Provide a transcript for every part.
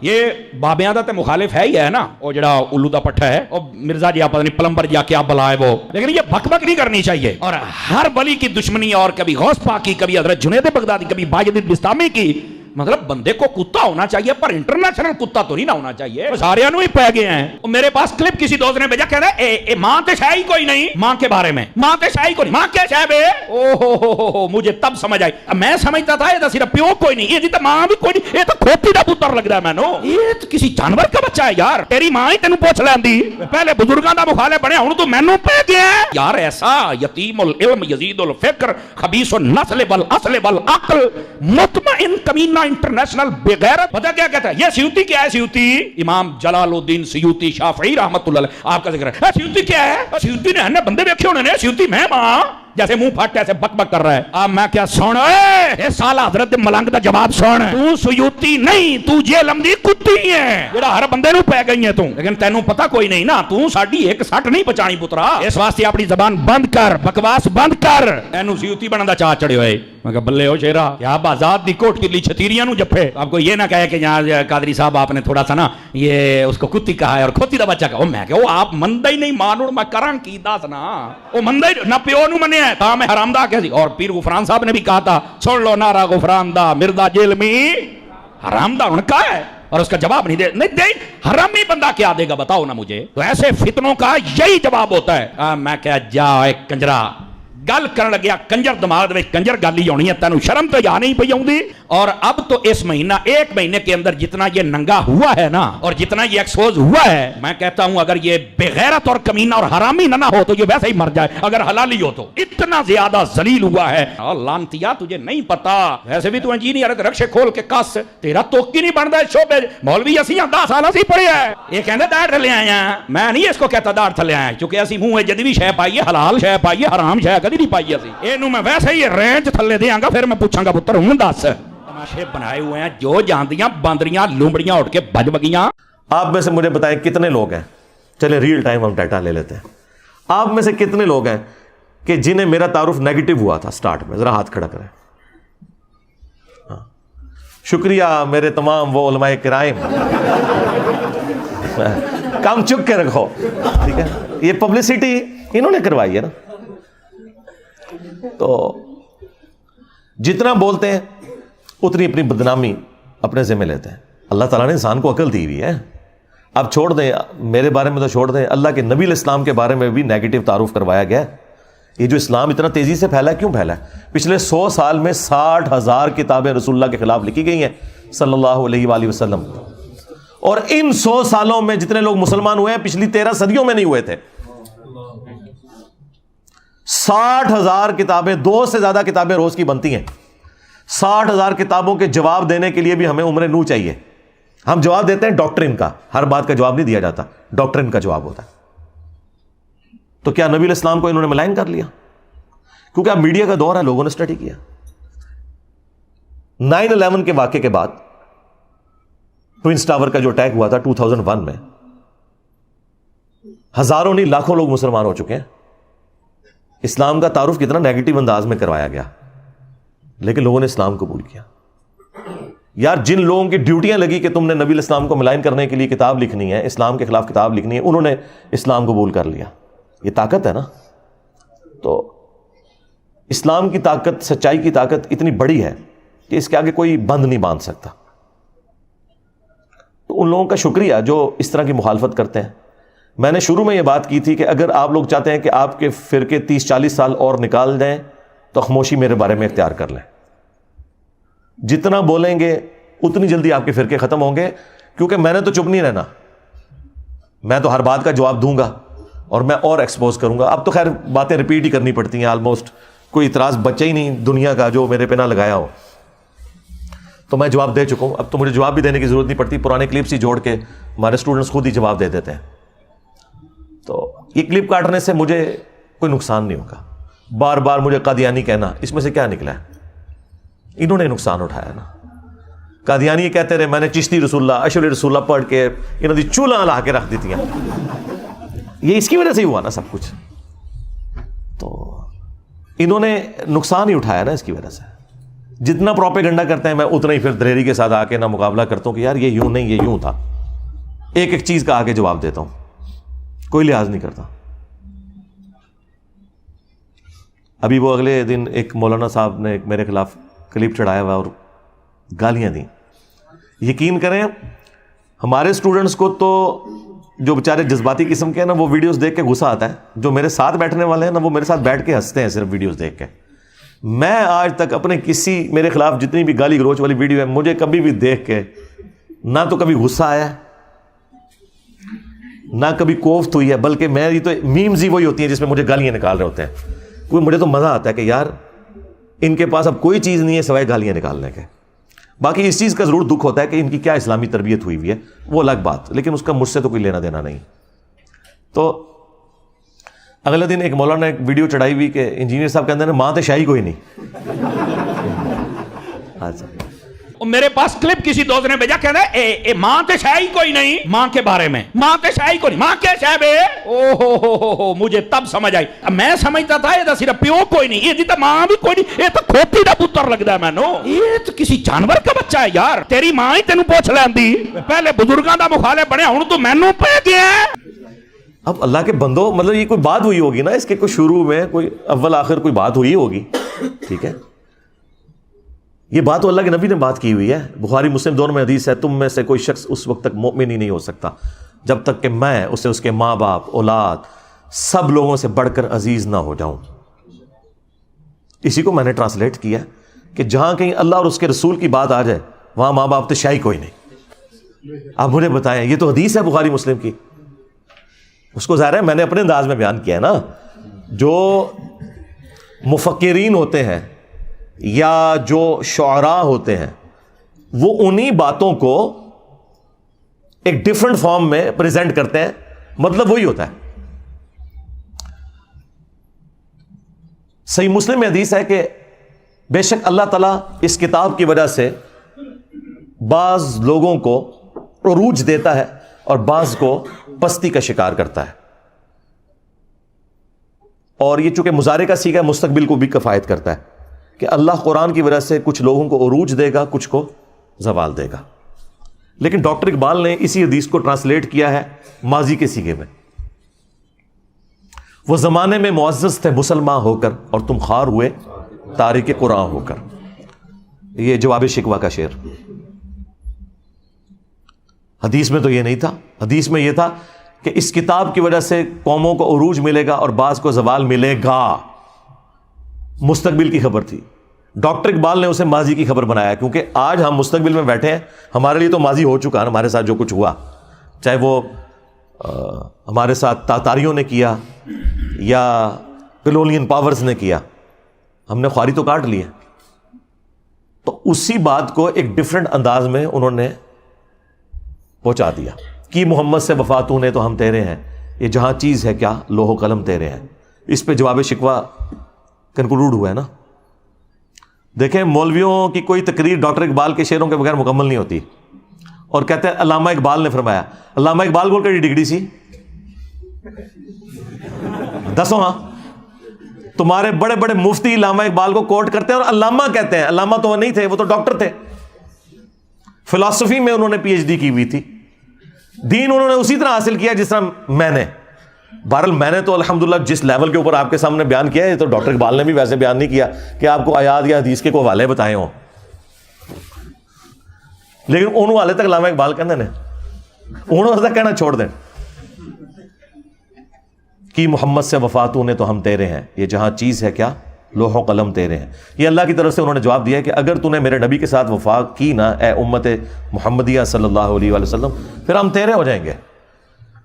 یہ بابیاں دا تے مخالف ہے ہی ہے نا، وہ جڑا الو دا پٹھا ہے، وہ مرزا جی پتہ نہیں پلمبر جا کے آپ بلائے وہ، لیکن یہ بک بک نہیں کرنی چاہیے، اور ہر ولی کی دشمنی، اور کبھی غوث پاک کی، کبھی حضرت جنید بغدادی، کبھی باجد بستامی کی، مطلب بندے کو کتا ہونا چاہیے پر انٹرنیشنل کتا تو نہیں نہ ہونا چاہیے۔ سارے انہوں ہی پہ گئے ہیں۔ میرے پاس کلپ کسی دوست نے بھیجا، کہہ رہا ہے ماں تے شاہی کوئی نہیں، ماں کے بارے میں ماں تے شاہی کوئی نہیں، ماں کیا شاہ بے، اوہ مجھے تب سمجھ آئی، میں سمجھتا تھا یہ تو صرف پیو کوئی نہیں، یہ تو ماں بھی کوئی نہیں، یہ تو کھوتی دا پتر لگ رہا ہے مینوں، یہ تو کسی جانور کا بچہ ہے یار، تیری ماں ہی تینوں پوچھ لیندی، پہلے بزرگاں دا مخالف بنے، ہن تو مینوں پہ گیا یار۔ ایسا یتیم العلم یزید الفکر خبیث النسل والاصل والعقل مطمئن کمینہ انٹرنیشنل بغیرت، پتہ کیا کہتا ہے؟ یہ سیوطی کیا ہے؟ سیوطی امام جلال الدین سیوطی شافعی رحمت اللہ علیہ، آپ کا ذکر ہے۔ سیوطی کیا ہے؟ سیوطی نے بندے دیکھے ہونے نے، سیوطی میں ماں جیسے منہ پھٹ ایسے بک بک کر رہا ہے۔ اب میں کیا سن، اے سالہ حضرت ملنگ دا جواب سن، تو سیوطی نہیں، تو جہلم دی کتی ہے جڑا ہر بندے نو پہ گئی ہے تو، لیکن تینوں پتہ کوئی نہیں نا، تو ساڈی ایک سٹ نہیں پچانی پترا، اس واسطے اپنی زبان بند کر، بکواس بند کر، اینو سیوطی بنن دا چاہ چڑھے ہوئے۔ میں کہا بلے ہو شیرا، کیا بازاد دی کوٹ کی لی چھتیریاں نو جپے، آپ کو یہ نہ کہے کہ یہاں قادری صاحب آپ نے تھوڑا سا نا یہ اس کو کتی کہا ہے اور کھوتی دا بچہ کہا، میں کہا وہ آپ مندہ ہی نہیں مانوڑ، میں کران کی داس نا، وہ مندہ ہی نہ پیو نو منیا ہے، تھا میں حرام دا کہہ سی، اور پیر غفران صاحب نے بھی کہا تھا، سن لو نعرہ غفران دا، مرزا جیل میں حرام دا ان کا ہے، اور اس کا جواب نہیں دے حرامی بندہ کیا دے گا بتاؤ نا مجھے۔ تو ایسے فتنوں کا یہی جواب ہوتا ہے۔ میں کہا جا ایک کنجرا گل کرن لگیا، کنجر دماغ میں کنجر گل ہی ہونی ہے، تینوں شرم تو یا نہیں پئی آؤندی۔ اور اب تو اس مہینہ ایک مہینے کے اندر جتنا یہ ننگا ہوا ہے نا، اور جتنا یہ ایکسپوز ہوا ہے، میں کہتا ہوں اگر یہ بغیرت اور کمینہ اور حرامی نہ ہو تو یہ ویسے ہی مر جائے، اگر حلالی ہو تو۔ اتنا زیادہ ذلیل ہوا ہے، لانتیا تجھے نہیں پتا، ویسے بھی تو انجینئر ہے، رکشے کھول کے کس، تیرا توکی نہیں بنتا ہے شعبے، مولوی اسی 10 سال اسی پڑھے ہیں، یہ کہندے داڑھ تھلے آئے ہیں، میں نہیں اس کو کہتا داڑھ تھلے آئے، چونکہ اسی منہ جدوی شے پائیے، حلال شے پائیے، حرام شے کدی نہیں پائی اسی، اینو میں ویسے ہی رینج تھلے دیاں گا، پھر میں پوچھاں گا پتر ہوں دس۔ تماشے بنائے ہوئے ہیں جو جاندیاں باندریاں لومڑیاں اٹھ کے بج بگیاں۔ آپ میں سے مجھے بتائیں کتنے لوگ ہیں، چلے ریل ٹائم ہم ڈیٹا لے لیتے ہیں، آپ میں سے کتنے لوگ ہیں کہ جنہیں میرا تعارف نیگیٹو ہوا تھا سٹارٹ میں؟ ذرا ہاتھ کھڑا کریں۔ شکریہ میرے تمام وہ علماء کرام، کام چک کے رکھو، ٹھیک ہے، یہ پبلسٹی انہوں نے کروائی ہے نا۔ تو جتنا بولتے ہیں اتنی اپنی بدنامی اپنے ذمہ لیتے ہیں۔ اللہ تعالیٰ نے انسان کو عقل دی ہوئی ہے، اب چھوڑ دیں، میرے بارے میں تو چھوڑ دیں، اللہ کے نبی علیہ السلام کے بارے میں بھی نیگیٹو تعارف کروایا گیا ہے۔ یہ جو اسلام اتنا تیزی سے پھیلا ہے، کیوں پھیلا ہے؟ پچھلے 100 سال میں 60,000 کتابیں رسول اللہ کے خلاف لکھی گئی ہیں صلی اللہ علیہ وآلہ وسلم، اور ان 100 سالوں میں جتنے لوگ مسلمان ہوئے ہیں پچھلی 13 صدیوں میں نہیں ہوئے تھے۔ 60,000 کتابیں، 2 سے زیادہ کتابیں روز کی بنتی ہیں۔ 60,000 کتابوں کے جواب دینے کے لیے بھی ہمیں عمر نو چاہیے۔ ہم جواب دیتے ہیں ڈاکٹرن کا، ہر بات کا جواب نہیں دیا جاتا، ڈاکٹرن کا جواب ہوتا ہے۔ تو کیا نبی علیہ السلام کو انہوں نے ملائن کر لیا؟ کیونکہ اب میڈیا کا دور ہے، لوگوں نے اسٹڈی کیا۔ 9/11 کے واقعے کے بعد ٹوئنس ٹاور کا جو اٹیک ہوا تھا 2001 میں، ہزاروں نہیں لاکھوں لوگ مسلمان ہو چکے ہیں۔ اسلام کا تعارف کتنا نیگیٹو انداز میں کروایا گیا، لیکن لوگوں نے اسلام قبول کیا۔ یار جن لوگوں کی ڈیوٹیاں لگی کہ تم نے نبی علیہ السلام کو ملائن کرنے کے لیے کتاب لکھنی ہے، اسلام کے خلاف کتاب لکھنی ہے، انہوں نے اسلام قبول کر لیا۔ یہ طاقت ہے نا۔ تو اسلام کی طاقت، سچائی کی طاقت اتنی بڑی ہے کہ اس کے آگے کوئی بند نہیں باندھ سکتا۔ تو ان لوگوں کا شکریہ جو اس طرح کی مخالفت کرتے ہیں۔ میں نے شروع میں یہ بات کی تھی کہ اگر آپ لوگ چاہتے ہیں کہ آپ کے فرقے 30-40 سال اور نکال دیں تو خاموشی میرے بارے میں اختیار کر لیں۔ جتنا بولیں گے اتنی جلدی آپ کے فرقے ختم ہوں گے، کیونکہ میں نے تو چپ نہیں رہنا، میں تو ہر بات کا جواب دوں گا اور میں اور ایکسپوز کروں گا۔ اب تو خیر باتیں ریپیٹ ہی کرنی پڑتی ہیں، آلموسٹ کوئی اعتراض بچا ہی نہیں دنیا کا جو میرے پہ نہ لگایا ہو، تو میں جواب دے چکا ہوں۔ اب تو مجھے جواب بھی دینے کی ضرورت نہیں پڑتی، پرانے کلپس ہی جوڑ کے ہمارے اسٹوڈنٹس خود ہی جواب دے دیتے ہیں۔ تو یہ کلپ کاٹنے سے مجھے کوئی نقصان نہیں ہوگا۔ بار بار مجھے قادیانی کہنا، اس میں سے کیا نکلا ہے؟ انہوں نے نقصان اٹھایا نا۔ قادیانی یہ کہتے رہے میں نے چشتی رسول اللہ، اشعری رسول اللہ پڑھ کے انہوں نے چولہا لا کے رکھ دیتی ہیں، یہ اس کی وجہ سے ہی ہوا نا سب کچھ۔ تو انہوں نے نقصان ہی اٹھایا نا اس کی وجہ سے۔ جتنا پروپیگنڈا کرتے ہیں میں اتنا ہی پھر دلیری کے ساتھ آ کے نہ مقابلہ کرتا ہوں کہ یار یہ یوں نہیں، یہ یوں تھا. ایک ایک چیز کا آ کے جواب دیتا ہوں, کوئی لحاظ نہیں کرتا. ابھی وہ اگلے دن ایک مولانا صاحب نے میرے خلاف کلپ چڑھایا ہوا اور گالیاں دیں. یقین کریں ہمارے اسٹوڈنٹس کو تو جو بیچارے جذباتی قسم کے ہیں نا, وہ ویڈیوز دیکھ کے غصہ آتا ہے. جو میرے ساتھ بیٹھنے والے ہیں نا, وہ میرے ساتھ بیٹھ کے ہنستے ہیں صرف ویڈیوز دیکھ کے. میں آج تک اپنے کسی میرے خلاف جتنی بھی گالی گلوچ والی ویڈیو ہے, مجھے کبھی بھی دیکھ کے نہ تو کبھی غصہ آیا نہ کبھی کوفت ہوئی ہے, بلکہ میری تو میمز ہی وہی ہوتی ہیں جس میں مجھے گالیاں نکال رہے ہوتے ہیں. مجھے تو مزہ آتا ہے کہ یار ان کے پاس اب کوئی چیز نہیں ہے سوائے گالیاں نکالنے کے. باقی اس چیز کا ضرور دکھ ہوتا ہے کہ ان کی کیا اسلامی تربیت ہوئی ہوئی ہے, وہ الگ بات, لیکن اس کا مجھ سے تو کوئی لینا دینا نہیں. تو اگلے دن ایک مولانا نے ایک ویڈیو چڑھائی ہوئی کہ انجینئر صاحب کہتے ہیں ماں تے شاہی کوئی نہیں. اچھا میرے پاس کلپ کسی دوست نے بھیجا, کہتا ہے اے ماں تے شاہی کوئی نہیں, ماں کے بارے میں ماں تے شاہی کوئی نہیں, ماں کیا شاہ بے. او ہو مجھے تب سمجھ آئی. میں سمجھتا تھا یہ صرف پیو کوئی نہیں, یہ تو ماں بھی کوئی نہیں, یہ تو کھوتی دا پتر لگتا ہے مینوں, یہ تو کسی جانور کا بچہ ہے یار. تیری ماں ہی تینوں پوچھ لیندی, پہلے بزرگاں دا مخالف بنیا, ہن تو مینوں پہ گیا. اب اللہ کے بندو, مطلب یہ کوئی بات ہوئی ہوگی نا, اس کے کوئی شروع میں کوئی اول آخر کوئی بات ہوئی ہوگی, ٹھیک ہے. یہ بات تو اللہ کے نبی نے بات کی ہوئی ہے, بخاری مسلم دونوں میں حدیث ہے, تم میں سے کوئی شخص اس وقت تک مومن ہی نہیں ہو سکتا جب تک کہ میں اسے اس کے ماں باپ اولاد سب لوگوں سے بڑھ کر عزیز نہ ہو جاؤں. اسی کو میں نے ٹرانسلیٹ کیا کہ جہاں کہیں اللہ اور اس کے رسول کی بات آ جائے وہاں ماں باپ تو شاہی کوئی نہیں. آپ مجھے بتائیں, یہ تو حدیث ہے بخاری مسلم کی, اس کو ظاہر ہے میں نے اپنے انداز میں بیان کیا ہے نا. جو مفکرین ہوتے ہیں یا جو شعراء ہوتے ہیں وہ انہی باتوں کو ایک ڈفرنٹ فارم میں پریزنٹ کرتے ہیں, مطلب وہی ہوتا ہے. صحیح مسلم میں حدیث ہے کہ بے شک اللہ تعالیٰ اس کتاب کی وجہ سے بعض لوگوں کو عروج دیتا ہے اور بعض کو پستی کا شکار کرتا ہے. اور یہ چونکہ مضارع کا صیغہ مستقبل کو بھی کفایت کرتا ہے کہ اللہ قرآن کی وجہ سے کچھ لوگوں کو عروج دے گا, کچھ کو زوال دے گا. لیکن ڈاکٹر اقبال نے اسی حدیث کو ٹرانسلیٹ کیا ہے ماضی کے صیغے میں. وہ زمانے میں معزز تھے مسلمان ہو کر اور تم خوار ہوئے تارک قرآن ہو کر. یہ جواب شکوہ کا شعر. حدیث میں تو یہ نہیں تھا, حدیث میں یہ تھا کہ اس کتاب کی وجہ سے قوموں کو عروج ملے گا اور بعض کو زوال ملے گا. مستقبل کی خبر تھی. ڈاکٹر اقبال نے اسے ماضی کی خبر بنایا, کیونکہ آج ہم مستقبل میں بیٹھے ہیں, ہمارے لیے تو ماضی ہو چکا ہے ہمارے ساتھ جو کچھ ہوا, چاہے وہ ہمارے ساتھ تاتاریوں نے کیا یا کلونین پاورز نے کیا, ہم نے خواری تو کاٹ لی ہے. تو اسی بات کو ایک ڈفرنٹ انداز میں انہوں نے پہنچا دیا کہ محمد سے وفاتوں نے تو ہم تیرے ہیں, یہ جہاں چیز ہے کیا لوح و قلم تیرے ہیں. اس پہ جواب شکوہ کنکلوڈ ہوا ہے نا. دیکھیں مولویوں کی کوئی تقریر ڈاکٹر اقبال کے شعروں کے بغیر مکمل نہیں ہوتی. اور کہتے ہیں علامہ اقبال نے فرمایا, علامہ اقبال کو کیڑی ڈگری سی دسو. ہاں تمہارے بڑے بڑے مفتی علامہ اقبال کو کوٹ کرتے ہیں اور علامہ کہتے ہیں. علامہ تو وہ نہیں تھے, وہ تو ڈاکٹر تھے. فلسفی میں انہوں نے پی ایچ ڈی کی ہوئی تھی. دین انہوں نے اسی طرح حاصل کیا جس طرح میں نے. بہرحال میں نے تو الحمدللہ جس لیول کے اوپر آپ کے سامنے بیان کیا ہے, تو ڈاکٹر اقبال نے بھی ویسے بیان نہیں کیا کہ آپ کو آیات یا حدیث کے کوئی حوالے بتائے ہوں, لیکن ان والے تک علامہ اقبال کہنے نے, انہوں تک کہنا چھوڑ دیں کہ محمد سے وفاتوں نے تو ہم تیرے ہیں, یہ جہاں چیز ہے کیا لوح و قلم تیرے ہیں. یہ اللہ کی طرف سے انہوں نے جواب دیا کہ اگر تو نے میرے نبی کے ساتھ وفا کی نا اے امت محمدیہ صلی اللہ علیہ وآلہ وسلم, پھر ہم تیرے ہو جائیں گے.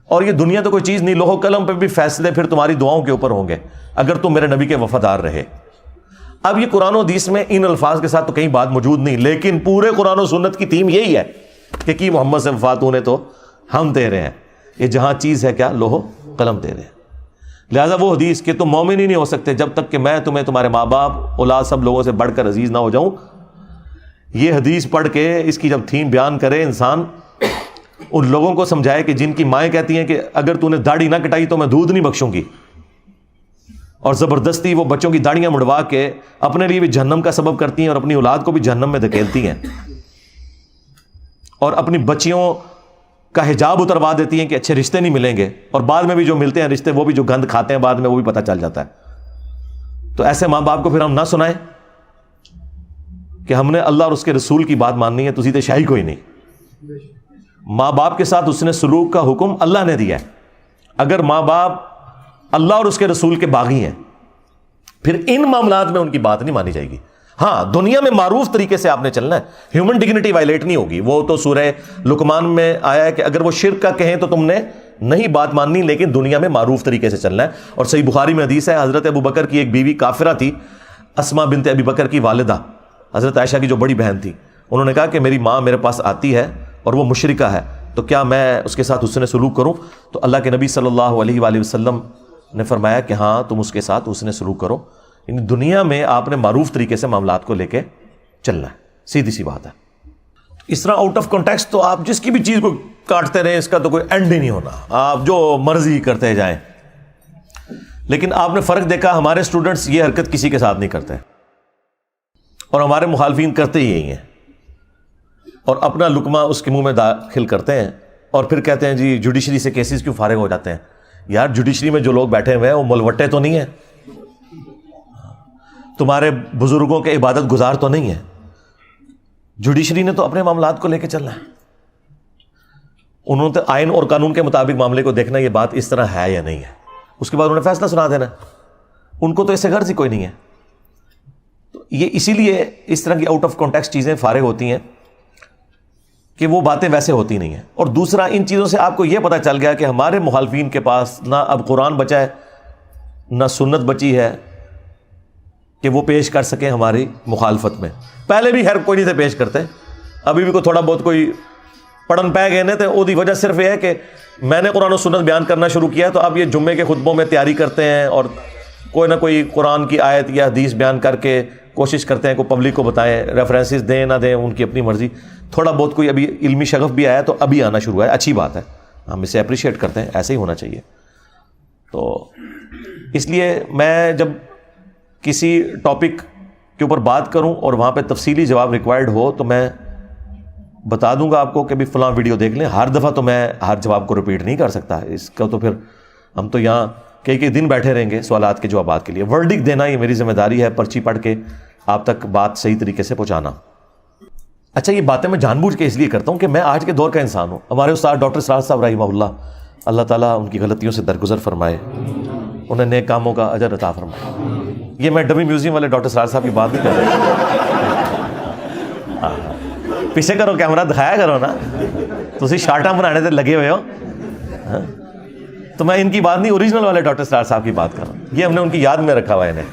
اور یہ دنیا تو کوئی چیز نہیں, لوح و قلم پہ بھی فیصلے پھر تمہاری دعاؤں کے اوپر ہوں گے اگر تم میرے نبی کے وفادار رہے. اب یہ قرآن و حدیث میں ان الفاظ کے ساتھ تو کہیں بات موجود نہیں, لیکن پورے قرآن و سنت کی تھیم یہی ہے کہ کی محمد سے وفاتوں نے تو ہم تیرے ہیں, یہ جہاں چیز ہے کیا لوح و قلم تیرے ہیں. لہٰذا وہ حدیث کہ تم مومن ہی نہیں ہو سکتے جب تک کہ میں تمہیں تمہارے ماں باپ اولاد سب لوگوں سے بڑھ کر عزیز نہ ہو جاؤں, یہ حدیث پڑھ کے اس کی جب تھیم بیان کرے انسان, ان لوگوں کو سمجھائے کہ جن کی مائیں کہتی ہیں کہ اگر تو نے داڑھی نہ کٹائی تو میں دودھ نہیں بخشوں گی, اور زبردستی وہ بچوں کی داڑیاں مڑوا کے اپنے لیے بھی جہنم کا سبب کرتی ہیں اور اپنی اولاد کو بھی جہنم میں دھکیلتی ہیں، اور اپنی بچیوں کا حجاب اتروا دیتی ہیں کہ اچھے رشتے نہیں ملیں گے، اور بعد میں بھی جو ملتے ہیں رشتے وہ بھی جو گند کھاتے ہیں بعد میں وہ بھی پتہ چل جاتا ہے۔ تو ایسے ماں باپ کو پھر ہم نہ سنائیں کہ ہم نے اللہ اور اس کے رسول کی بات ماننی ہے، تو سیدھے شاہی کوئی نہیں۔ ماں باپ کے ساتھ اس نے سلوک کا حکم اللہ نے دیا ہے۔ اگر ماں باپ اللہ اور اس کے رسول کے باغی ہیں پھر ان معاملات میں ان کی بات نہیں مانی جائے گی۔ ہاں، دنیا میں معروف طریقے سے آپ نے چلنا ہے، ہیومن ڈگنیٹی وائلیٹ نہیں ہوگی۔ وہ تو سورہ لقمان میں آیا ہے کہ اگر وہ شرک کا کہیں تو تم نے نہیں بات ماننی، لیکن دنیا میں معروف طریقے سے چلنا ہے۔ اور صحیح بخاری میں حدیث ہے، حضرت ابو بکر کی ایک بیوی کافرہ تھی، اسما بنت ابی بکر کی والدہ، حضرت عائشہ کی جو بڑی بہن تھی، انہوں نے کہا کہ میری ماں میرے پاس آتی ہے اور وہ مشرکہ ہے، تو کیا میں اس کے ساتھ حسن سلوک کروں؟ تو اللہ کے نبی صلی اللہ علیہ وآلہ وسلم نے فرمایا کہ ہاں تم اس کے ساتھ حسن سلوک کرو۔ یعنی دنیا میں آپ نے معروف طریقے سے معاملات کو لے کے چلنا ہے، سیدھی سی بات ہے۔ اس طرح آؤٹ آف کانٹیکسٹ تو آپ جس کی بھی چیز کو کاٹتے رہیں، اس کا تو کوئی اینڈ ہی نہیں ہونا، آپ جو مرضی کرتے جائیں۔ لیکن آپ نے فرق دیکھا، ہمارے اسٹوڈنٹس یہ حرکت کسی کے ساتھ نہیں کرتے، اور ہمارے مخالفین کرتے ہی یہی ہیں، اور اپنا لقمہ اس کے منہ میں داخل کرتے ہیں، اور پھر کہتے ہیں جی جوڈیشری سے کیسز کیوں فارغ ہو جاتے ہیں۔ یار جوڈیشری میں جو لوگ بیٹھے ہوئے ہیں وہ ملوٹے تو نہیں ہیں، تمہارے بزرگوں کے عبادت گزار تو نہیں ہیں۔ جوڈیشری نے تو اپنے معاملات کو لے کے چلنا ہے، انہوں نے آئین اور قانون کے مطابق معاملے کو دیکھنا یہ بات اس طرح ہے یا نہیں ہے، اس کے بعد انہوں نے فیصلہ سنا دینا، ان کو تو اس سے غرض ہی کوئی نہیں ہے۔ تو یہ اسی لیے اس طرح کی آؤٹ آف کانٹیکسٹ چیزیں فارغ ہوتی ہیں کہ وہ باتیں ویسے ہوتی نہیں ہیں۔ اور دوسرا، ان چیزوں سے آپ کو یہ پتہ چل گیا کہ ہمارے مخالفین کے پاس نہ اب قرآن بچا ہے نہ سنت بچی ہے کہ وہ پیش کر سکیں ہماری مخالفت میں۔ پہلے بھی خیر کوئی نہیں تھے پیش کرتے، ابھی بھی کوئی تھوڑا بہت کوئی پڑھن پہ گئے نے، تو وہ دی وجہ صرف یہ ہے کہ میں نے قرآن و سنت بیان کرنا شروع کیا، تو اب یہ جمعے کے خطبوں میں تیاری کرتے ہیں اور کوئی نہ کوئی قرآن کی آیت یا حدیث بیان کر کے کوشش کرتے ہیں کو پبلک کو بتائیں، ریفرنسز دیں نہ دیں ان کی اپنی مرضی۔ تھوڑا بہت کوئی ابھی علمی شغف بھی آیا تو ابھی آنا شروع ہے، اچھی بات ہے، ہم اسے اپریشیٹ کرتے ہیں، ایسے ہی ہونا چاہیے۔ تو اس لیے میں جب کسی ٹاپک کے اوپر بات کروں اور وہاں پہ تفصیلی جواب ریکوائرڈ ہو تو میں بتا دوں گا آپ کو کہ بھی فلاں ویڈیو دیکھ لیں۔ ہر دفعہ تو میں ہر جواب کو رپیٹ نہیں کر سکتا، اس کا تو پھر ہم تو یہاں کئی دن بیٹھے رہیں گے سوالات کے جوابات کے لیے۔ ورڈک دینا یہ میری ذمہ داری ہے، پرچی پڑھ کے آپ تک بات صحیح طریقے سے پہنچانا۔ اچھا، یہ باتیں میں جان بوجھ کے اس لیے کرتا ہوں کہ میں آج کے دور کا انسان ہوں۔ ہمارے استاد ڈاکٹر سراج صاحب رحمہ اللہ تعالیٰ ان کی غلطیوں سے درگزر فرمائے، انہیں نیک کاموں کا اجر عطا فرمائے۔ یہ میں ڈمی میوزیم والے ڈاکٹر سراج صاحب کی بات نہیں کر رہا، پیچھے کرو کیمرہ دکھایا کرو نا، تسی شارٹاں بنانے تے لگے ہوئے ہو۔ تو میں ان کی بات نہیں، اوریجنل والے ڈاکٹر سراج صاحب کی بات کر رہا ہوں، یہ ہم نے ان کی یاد میں رکھا ہوا ہے انہیں۔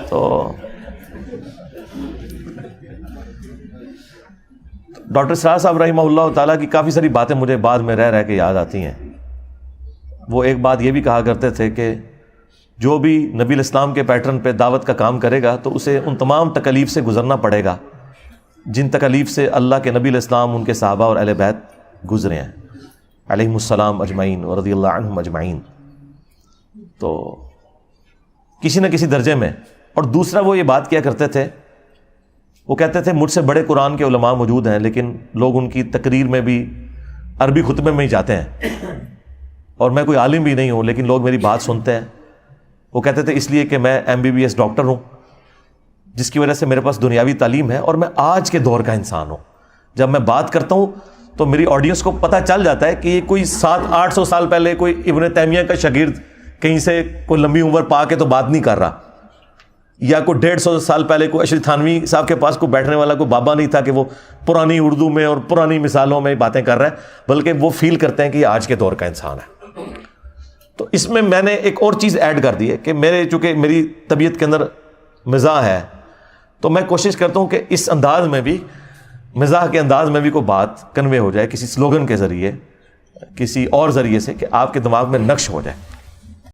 تو ڈاکٹر سراج صاحب رحمہ اللہ تعالیٰ کی کافی ساری باتیں مجھے بعد میں رہ کے یاد آتی ہیں۔ وہ ایک بات یہ بھی کہا کرتے تھے کہ جو بھی نبی الاسلام کے پیٹرن پہ دعوت کا کام کرے گا تو اسے ان تمام تکالیف سے گزرنا پڑے گا جن تکالیف سے اللہ کے نبی الاسلام، ان کے صحابہ اور اہل بیت گزرے ہیں علیہم السلام اجمعین و رضی اللہ عنہم اجمعین۔ تو کسی نہ کسی درجے میں۔ اور دوسرا وہ یہ بات کیا کرتے تھے، وہ کہتے تھے مجھ سے بڑے قرآن کے علماء موجود ہیں لیکن لوگ ان کی تقریر میں بھی عربی خطبے میں ہی جاتے ہیں، اور میں کوئی عالم بھی نہیں ہوں لیکن لوگ میری بات سنتے ہیں۔ وہ کہتے تھے اس لیے کہ میں MBBS ڈاکٹر ہوں، جس کی وجہ سے میرے پاس دنیاوی تعلیم ہے، اور میں آج کے دور کا انسان ہوں۔ جب میں بات کرتا ہوں تو میری آڈینس کو پتہ چل جاتا ہے کہ یہ کوئی 700-800 سال پہلے کوئی ابن تیمیہ کا شاگرد کہیں سے کوئی لمبی عمر پا کے تو بات نہیں کر رہا، یا کوئی 150 سال پہلے کوئی اشرف تھانوی صاحب کے پاس کوئی بیٹھنے والا کوئی بابا نہیں تھا کہ وہ پرانی اردو میں اور پرانی مثالوں میں باتیں کر رہا ہے، بلکہ وہ فیل کرتے ہیں کہ یہ آج کے دور کا انسان ہے۔ تو اس میں نے ایک اور چیز ایڈ کر دی ہے کہ چونکہ میری طبیعت کے اندر مزاح ہے، تو میں کوشش کرتا ہوں کہ اس انداز میں بھی، مزاح کے انداز میں بھی کوئی بات کنوے ہو جائے کسی سلوگن کے ذریعے، کسی اور ذریعے سے، کہ آپ کے دماغ میں نقش ہو جائے۔